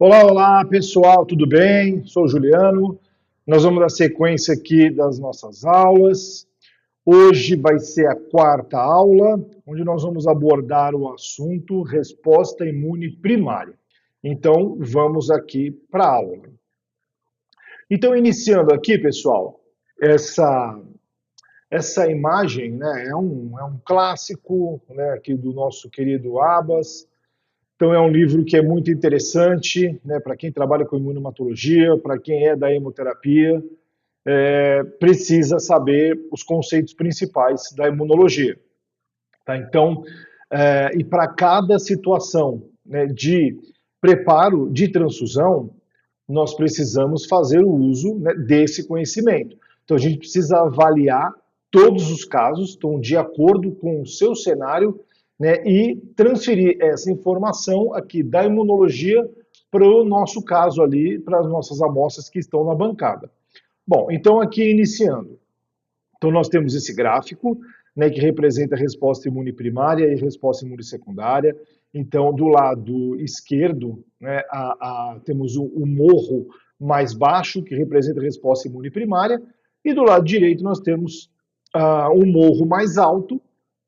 Olá, olá pessoal, tudo bem? Sou o Juliano. Nós vamos dar sequência aqui das nossas aulas. Hoje vai ser a quarta aula, onde nós vamos abordar o assunto resposta imune primária. Então, vamos aqui para a aula. Então, iniciando aqui, pessoal, essa imagem, né, é um clássico, né, aqui do nosso querido Abbas. Então é um livro que é muito interessante, né, para quem trabalha com imunomatologia, para quem é da hemoterapia, precisa saber os conceitos principais da imunologia. Tá? Então, e para cada situação, né, de preparo de transfusão, nós precisamos fazer o uso, né, desse conhecimento. Então a gente precisa avaliar todos os casos, então, de acordo com o seu cenário, né, e transferir essa informação aqui da imunologia para o nosso caso ali, para as nossas amostras que estão na bancada. Bom, então aqui iniciando. Então nós temos esse gráfico, né, que representa a resposta imune primária e resposta imune secundária. Então, do lado esquerdo, né, temos o morro mais baixo, que representa a resposta imune primária, e do lado direito nós temos o morro mais alto,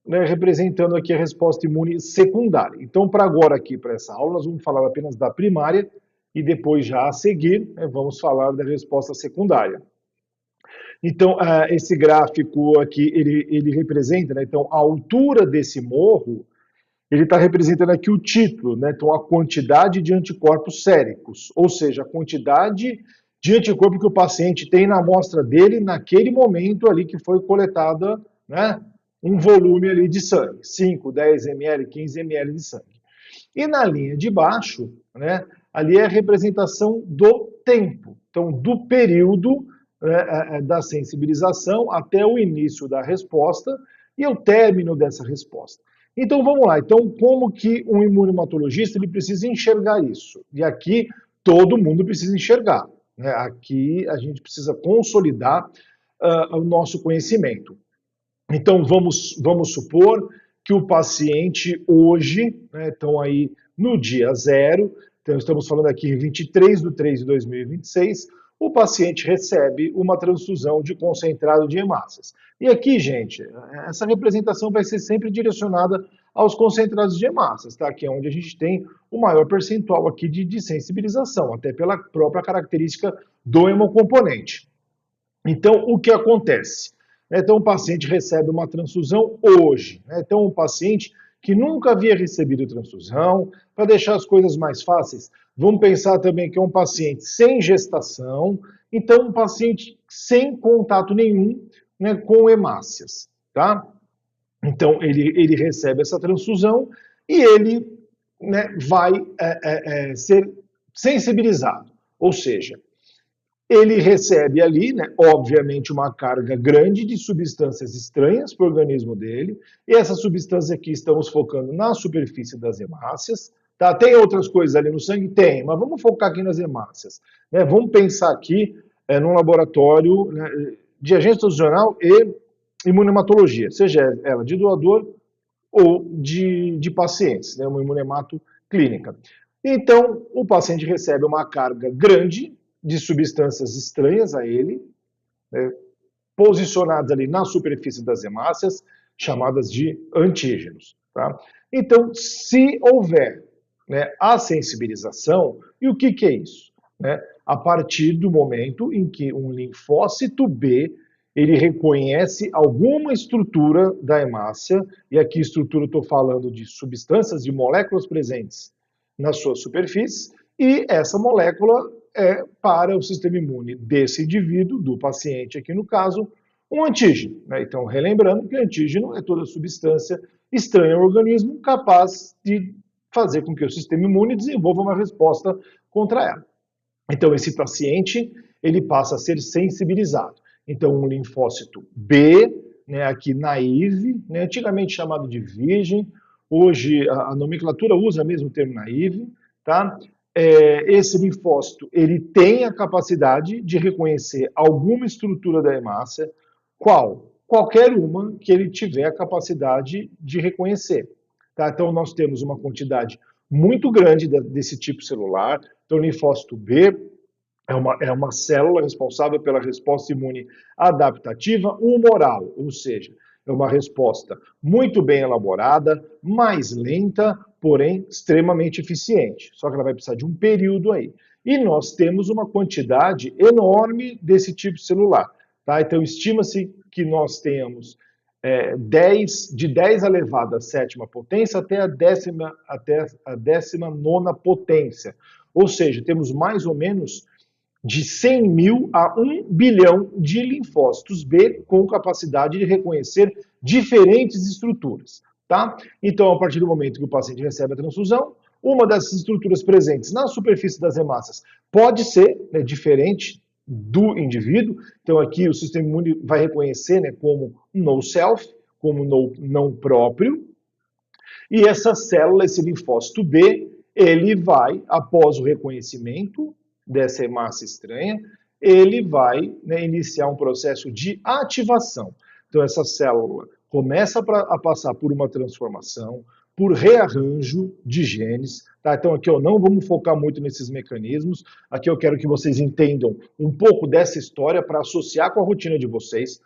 né, representando aqui a resposta imune secundária. Então, para agora aqui, para essa aula, nós vamos falar apenas da primária, e depois já a seguir, né, vamos falar da resposta secundária. Então, esse gráfico aqui, ele representa, né, então, a altura desse morro, ele está representando aqui o título, né, então, a quantidade de anticorpos séricos, ou seja, a quantidade de anticorpo que o paciente tem na amostra dele naquele momento ali que foi coletada, né, um volume ali de sangue, 5, 10 ml, 15 ml de sangue. E na linha de baixo, né, ali é a representação do tempo, então, do período da sensibilização até o início da resposta e o término dessa resposta. Então vamos lá. Então como que um imunomatologista ele precisa enxergar isso? E aqui todo mundo precisa enxergar. Né? Aqui a gente precisa consolidar o nosso conhecimento. Então vamos supor que o paciente hoje, né, então aí no dia zero, então estamos falando aqui em 23 de 3 de 2026, o paciente recebe uma transfusão de concentrado de hemácias. E aqui, gente, essa representação vai ser sempre direcionada aos concentrados de hemácias, tá? Que é onde a gente tem o maior percentual aqui de sensibilização, até pela própria característica do hemocomponente. Então, o que acontece? Então, o paciente recebe uma transfusão hoje. Então, um paciente que nunca havia recebido transfusão, para deixar as coisas mais fáceis, vamos pensar também que é um paciente sem gestação, então um paciente sem contato nenhum, né, com hemácias, tá? Então, ele recebe essa transfusão e ele, né, vai ser sensibilizado, ou seja, ele recebe ali, né, obviamente, uma carga grande de substâncias estranhas para o organismo dele, e essa substância aqui estamos focando na superfície das hemácias, tá? Tem outras coisas ali no sangue? Tem, mas vamos focar aqui nas hemácias. Né? Vamos pensar aqui num laboratório, né, de agente transfusional e imunematologia, seja ela de doador ou de pacientes, né, uma imunemato clínica. Então, o paciente recebe uma carga grande de substâncias estranhas a ele, né, posicionadas ali na superfície das hemácias, chamadas de antígenos. Tá? Então, se houver, né, a sensibilização, e o que é isso? Né? A partir do momento em que um linfócito B ele reconhece alguma estrutura da hemácia, e aqui estrutura estou falando de substâncias, de moléculas presentes na sua superfície, e essa molécula é para o sistema imune desse indivíduo, do paciente aqui no caso, um antígeno. Né? Então, relembrando que antígeno é toda substância estranha ao organismo capaz de fazer com que o sistema imune desenvolva uma resposta contra ela. Então, esse paciente ele passa a ser sensibilizado. Então, um linfócito B, né, aqui naive, né, antigamente chamado de virgem, hoje a nomenclatura usa mesmo o termo naive, tá? Esse linfócito ele tem a capacidade de reconhecer alguma estrutura da hemácia, qual? Qualquer uma que ele tiver a capacidade de reconhecer. Tá? Então, nós temos uma quantidade muito grande desse tipo celular. Então, o linfócito B é uma célula responsável pela resposta imune adaptativa humoral, ou seja, é uma resposta muito bem elaborada, mais lenta, porém extremamente eficiente. Só que ela vai precisar de um período aí. E nós temos uma quantidade enorme desse tipo celular. Tá? Então, estima-se que nós tenhamos de 10 elevado à sétima potência até a décima nona potência. Ou seja, temos mais ou menos de 100 mil a 1 bilhão de linfócitos B com capacidade de reconhecer diferentes estruturas. Tá? Então, a partir do momento que o paciente recebe a transfusão, uma dessas estruturas presentes na superfície das hemácias pode ser diferente do indivíduo. Então, aqui o sistema imune vai reconhecer como no self, como no não próprio. E essa célula, esse linfócito B, ele vai, após o reconhecimento dessa hemácia estranha, ele vai iniciar um processo de ativação. Então, essa célula começa a passar por uma transformação, por rearranjo de genes. Tá? Então, aqui não vamos focar muito nesses mecanismos. Aqui eu quero que vocês entendam um pouco dessa história para associar com a rotina de vocês.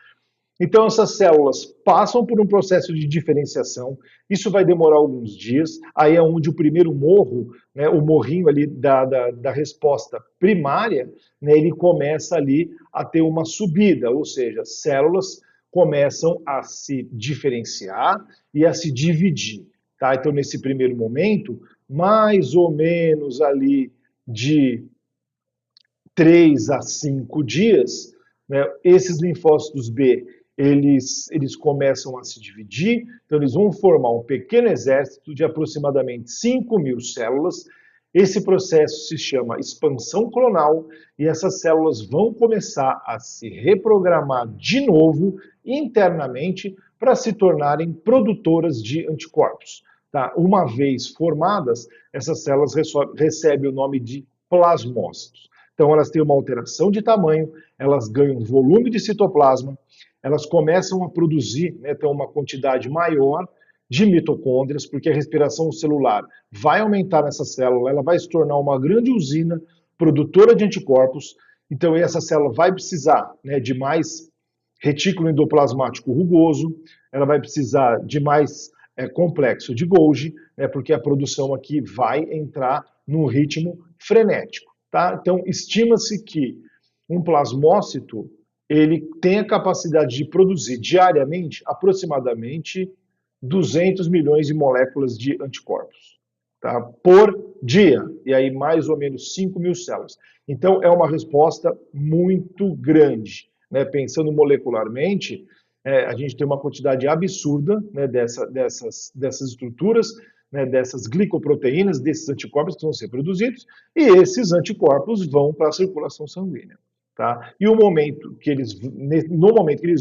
Então, essas células passam por um processo de diferenciação, isso vai demorar alguns dias, aí é onde o primeiro morro, o morrinho ali da resposta primária, ele começa ali a ter uma subida, ou seja, células começam a se diferenciar e a se dividir. Tá? Então, nesse primeiro momento, mais ou menos ali de 3 a 5 dias, esses linfócitos B, eles começam a se dividir, então eles vão formar um pequeno exército de aproximadamente 5 mil células. Esse processo se chama expansão clonal e essas células vão começar a se reprogramar de novo internamente para se tornarem produtoras de anticorpos. Tá? Uma vez formadas, essas células recebem o nome de plasmócitos. Então elas têm uma alteração de tamanho, elas ganham volume de citoplasma, elas começam a produzir então, uma quantidade maior de mitocôndrias, porque a respiração celular vai aumentar nessa célula, ela vai se tornar uma grande usina produtora de anticorpos, então essa célula vai precisar de mais retículo endoplasmático rugoso, ela vai precisar de mais complexo de Golgi, porque a produção aqui vai entrar num ritmo frenético. Tá? Então, estima-se que um plasmócito ele tem a capacidade de produzir diariamente aproximadamente 200 milhões de moléculas de anticorpos, tá? Por dia, e aí mais ou menos 5 mil células. Então é uma resposta muito grande. Pensando molecularmente, a gente tem uma quantidade absurda dessas estruturas, dessas glicoproteínas, desses anticorpos que vão ser produzidos, e esses anticorpos vão para a circulação sanguínea. Tá? E no momento que eles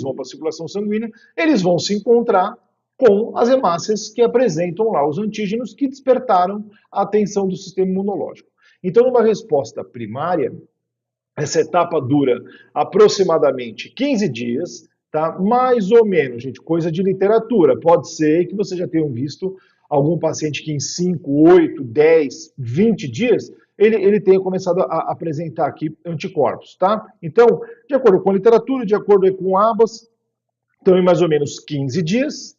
vão para a circulação sanguínea, eles vão se encontrar com as hemácias que apresentam lá os antígenos que despertaram a atenção do sistema imunológico. Então, numa resposta primária, essa etapa dura aproximadamente 15 dias, tá? Mais ou menos, gente, coisa de literatura. Pode ser que vocês já tenham visto algum paciente que em 5, 8, 10, 20 dias ele tenha começado a apresentar aqui anticorpos, tá? Então, de acordo com a literatura, de acordo com Abbas, então em mais ou menos 15 dias,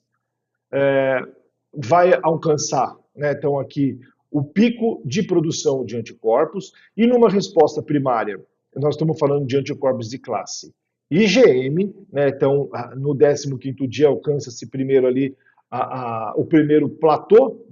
vai alcançar, então aqui, o pico de produção de anticorpos, e numa resposta primária, nós estamos falando de anticorpos de classe IgM, então no 15º dia alcança-se primeiro ali o primeiro platô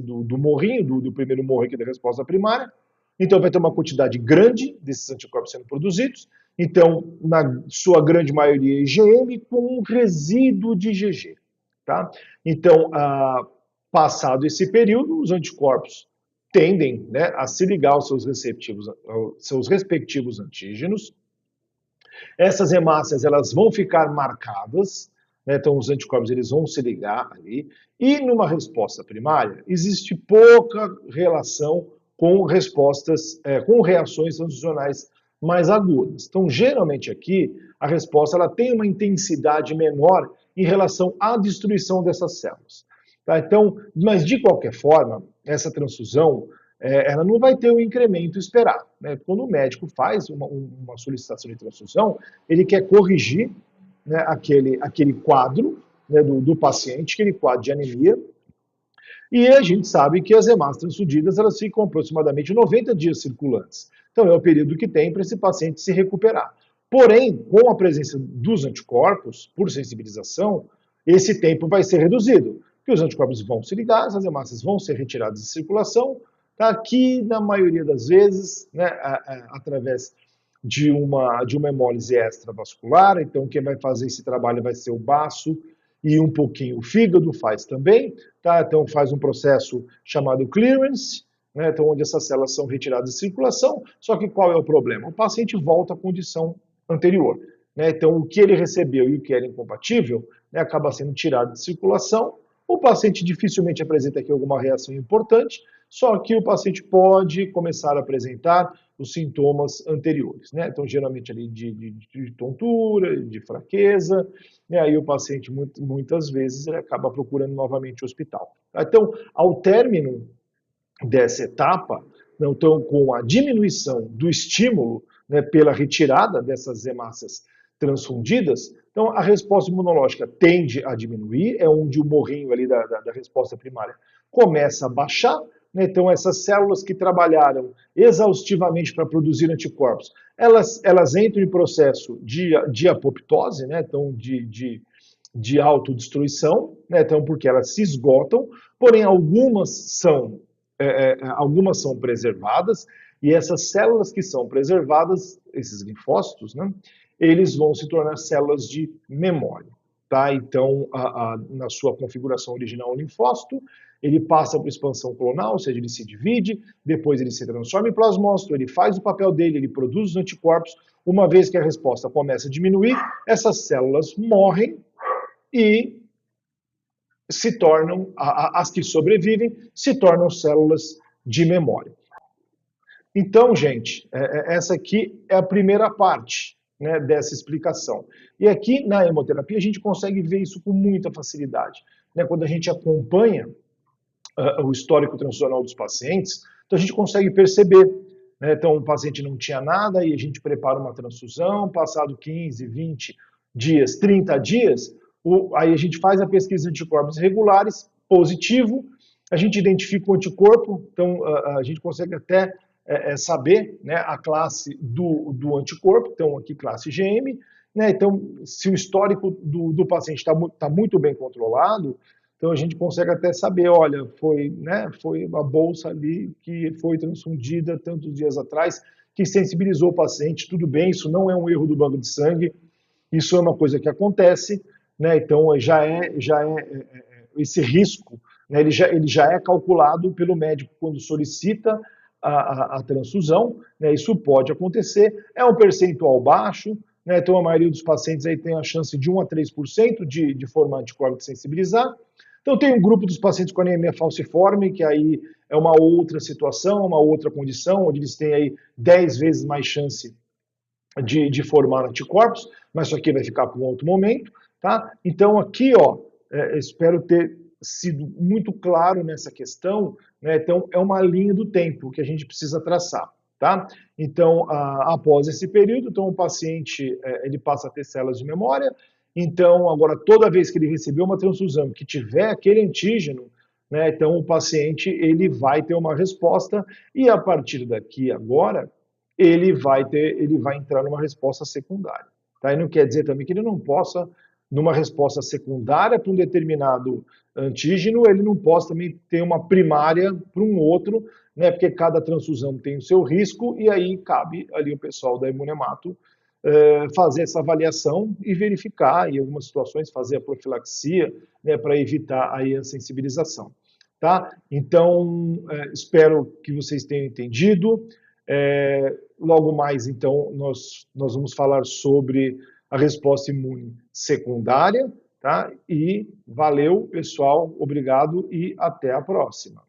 do morrinho, do primeiro morro aqui da resposta primária. Então vai ter uma quantidade grande desses anticorpos sendo produzidos, então na sua grande maioria IgM com um resíduo de IgG. Tá? Então, passado esse período, os anticorpos tendem a se ligar aos seus respectivos antígenos. Essas hemácias elas vão ficar marcadas, então os anticorpos eles vão se ligar ali, e numa resposta primária existe pouca relação com com reações transfusionais mais agudas. Então, geralmente aqui, a resposta ela tem uma intensidade menor em relação à destruição dessas células. Tá? Então, mas de qualquer forma, essa transfusão ela não vai ter o incremento esperado. Né? Quando o médico faz uma solicitação de transfusão, ele quer corrigir, né, aquele quadro, né, do paciente, aquele quadro de anemia, e a gente sabe que as hemácias transfundidas elas ficam aproximadamente 90 dias circulantes. Então é o período que tem para esse paciente se recuperar. Porém, com a presença dos anticorpos, por sensibilização, esse tempo vai ser reduzido, porque os anticorpos vão se ligar, as hemácias vão ser retiradas de circulação, tá? Que na maioria das vezes, né, através de uma hemólise extravascular, então quem vai fazer esse trabalho vai ser o baço e um pouquinho o fígado faz também, tá? Então faz um processo chamado clearance, né? Então onde essas células são retiradas de circulação, só que qual é o problema? O paciente volta à condição anterior, né? Então o que ele recebeu e o que era incompatível, né, acaba sendo tirado de circulação. O paciente dificilmente apresenta aqui alguma reação importante, só que o paciente pode começar a apresentar os sintomas anteriores, né? Então, geralmente ali de tontura, de fraqueza, e aí o paciente muitas vezes ele acaba procurando novamente o hospital. Então, ao término dessa etapa, então com a diminuição do estímulo, né, pela retirada dessas hemácias transfundidas, então a resposta imunológica tende a diminuir, é onde o morrinho ali da resposta primária começa a baixar, né? Então essas células que trabalharam exaustivamente para produzir anticorpos, elas entram em processo de apoptose, né? Então de autodestruição, né? Então porque elas se esgotam, porém algumas são preservadas, e essas células que são preservadas, esses linfócitos, né, eles vão se tornar células de memória. Tá? Então, na sua configuração original, o linfócito, ele passa por expansão clonal, ou seja, ele se divide, depois ele se transforma em plasmócito, ele faz o papel dele, ele produz os anticorpos. Uma vez que a resposta começa a diminuir, essas células morrem e se tornam, as que sobrevivem, se tornam células de memória. Então, gente, essa aqui é a primeira parte, né, dessa explicação. E aqui na hemoterapia a gente consegue ver isso com muita facilidade. Né? Quando a gente acompanha o histórico transfusional dos pacientes, então a gente consegue perceber. Né? Então, o paciente não tinha nada e a gente prepara uma transfusão, passado 15, 20 dias, 30 dias, aí a gente faz a pesquisa de anticorpos regulares, positivo, a gente identifica o anticorpo, então a gente consegue até saber, né, a classe do anticorpo, então aqui classe IgM, né, então se o histórico do paciente está muito bem controlado, então a gente consegue até saber, olha, foi uma bolsa ali que foi transfundida tantos dias atrás, que sensibilizou o paciente, tudo bem, isso não é um erro do banco de sangue, isso é uma coisa que acontece, né, então já é esse risco, né, ele já é calculado pelo médico quando solicita a transfusão, né, isso pode acontecer, é um percentual baixo, né, então a maioria dos pacientes aí tem a chance de 1 a 3% de formar anticorpos e sensibilizar. Então tem um grupo dos pacientes com anemia falciforme, que aí é uma outra situação, uma outra condição, onde eles têm aí 10 vezes mais chance de formar anticorpos, mas isso aqui vai ficar para um outro momento, tá? Então aqui, ó, espero ter sido muito claro nessa questão, né? Então é uma linha do tempo que a gente precisa traçar, tá? Então após esse período, então o paciente ele passa a ter células de memória. Então agora toda vez que ele receber uma transfusão que tiver aquele antígeno, né? Então o paciente ele vai ter uma resposta e a partir daqui agora ele vai entrar numa resposta secundária. Tá? E não quer dizer também que ele não possa, numa resposta secundária para um determinado antígeno, ele não possa também ter uma primária para um outro, né? Porque cada transfusão tem o seu risco e aí cabe ali o pessoal da Imunemato fazer essa avaliação e verificar, em algumas situações, fazer a profilaxia, né, para evitar aí a sensibilização. Tá? Então, espero que vocês tenham entendido. Logo mais, então, nós vamos falar sobre a resposta imune secundária, tá? E valeu, pessoal, obrigado e até a próxima.